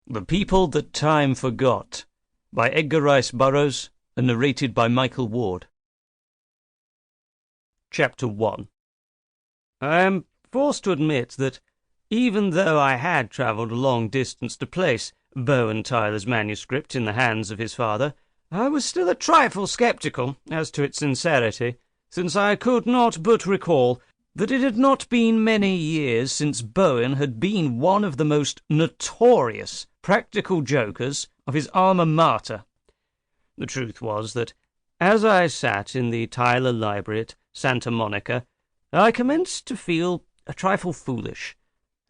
The People That Time Forgot, by Edgar Rice Burroughs, and narrated by Michael Ward. Chapter 1. I am forced to admit that, even though I had travelled a long distance to place Bowen Tyler's manuscript in the hands of his father, I was still a trifle sceptical as to its sincerity, since I could not but recall that it had not been many years since Bowen had been one of the most notorious practical jokers of his alma mater. The truth was that, as I sat in the Tyler Library at Santa Monica, I commenced to feel a trifle foolish,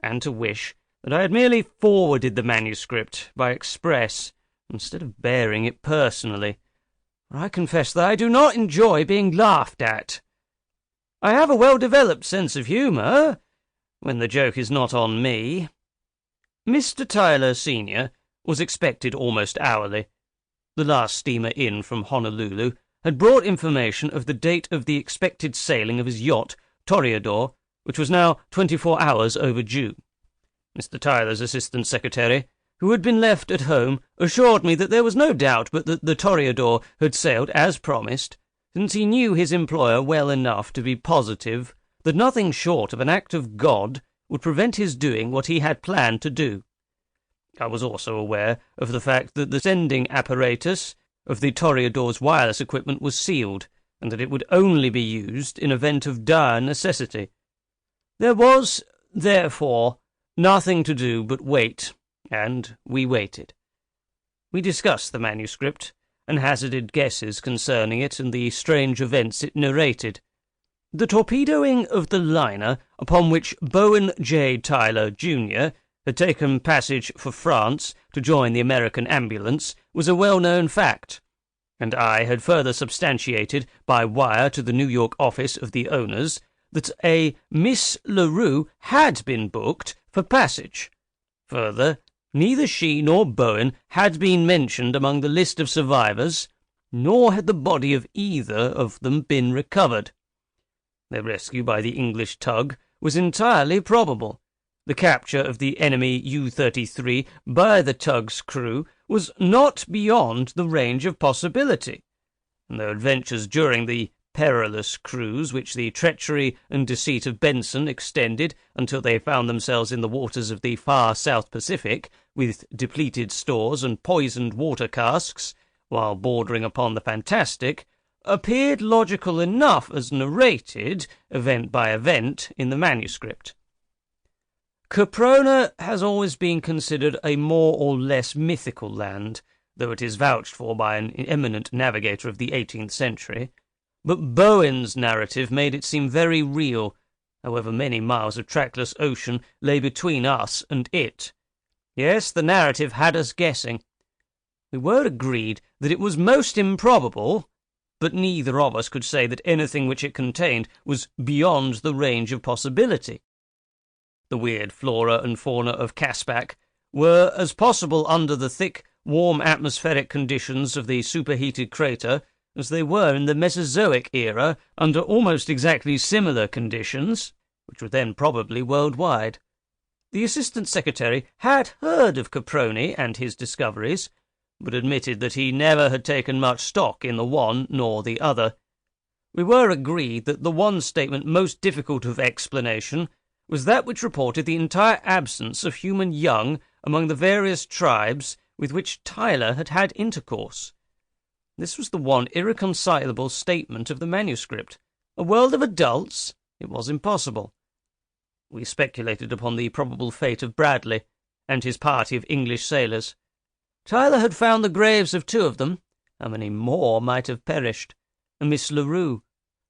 and to wish that I had merely forwarded the manuscript by express instead of bearing it personally. For I confess that I do not enjoy being laughed at. I have a well-developed sense of humour, when the joke is not on me. Mr. Tyler, Sr., was expected almost hourly. The last steamer in from Honolulu had brought information of the date of the expected sailing of his yacht, Toreador, which was now 24 hours overdue. Mr. Tyler's assistant secretary, who had been left at home, assured me that there was no doubt but that the Toreador had sailed as promised, since he knew his employer well enough to be positive that nothing short of an act of God would prevent his doing what he had planned to do. I was also aware of the fact that the sending apparatus of the Toreador's wireless equipment was sealed, and that it would only be used in event of dire necessity. There was, therefore, nothing to do but wait, and we waited. We discussed the manuscript, and hazarded guesses concerning it and the strange events it narrated. The torpedoing of the liner upon which Bowen J. Tyler, Jr., had taken passage for France to join the American ambulance was a well-known fact, and I had further substantiated by wire to the New York office of the owners that a Miss LaRue had been booked for passage. Further, neither she nor Bowen had been mentioned among the list of survivors, nor had the body of either of them been recovered. Their rescue by the English tug was entirely probable. The capture of the enemy U-33 by the tug's crew was not beyond the range of possibility, and their adventures during the perilous cruise which the treachery and deceit of Benson extended until they found themselves in the waters of the far South Pacific, with depleted stores and poisoned water casks, while bordering upon the fantastic, appeared logical enough as narrated, event by event, in the manuscript. Caprona has always been considered a more or less mythical land, though it is vouched for by an eminent navigator of the 18th century. But Bowen's narrative made it seem very real, however many miles of trackless ocean lay between us and it. Yes, the narrative had us guessing. We were agreed that it was most improbable, but neither of us could say that anything which it contained was beyond the range of possibility. The weird flora and fauna of Caspak were as possible under the thick, warm atmospheric conditions of the superheated crater as they were in the Mesozoic era under almost exactly similar conditions, which were then probably worldwide. The Assistant Secretary had heard of Caproni and his discoveries, but admitted that he never had taken much stock in the one nor the other. We were agreed that the one statement most difficult of explanation was that which reported the entire absence of human young among the various tribes with which Tyler had had intercourse. This was the one irreconcilable statement of the manuscript. A world of adults? It was impossible. We speculated upon the probable fate of Bradley and his party of English sailors. Tyler had found the graves of 2 of them. How many more might have perished? And Miss LaRue?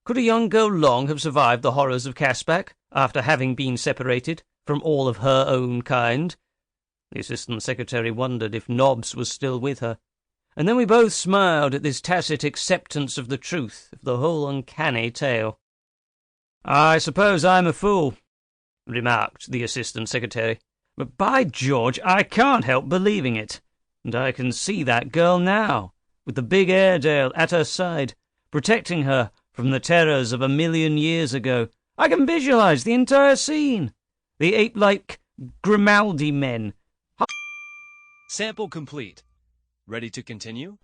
Could a young girl long have survived the horrors of Caspak, after having been separated from all of her own kind? The Assistant Secretary wondered if Nobbs was still with her. And then we both smiled at this tacit acceptance of the truth of the whole uncanny tale. "I suppose I'm a fool," remarked the Assistant Secretary, "but by George, I can't help believing it. And I can see that girl now, with the big Airedale at her side, protecting her from the terrors of 1,000,000 years ago. I can visualize the entire scene. The ape-like Grimaldi men Sample complete. Ready to continue?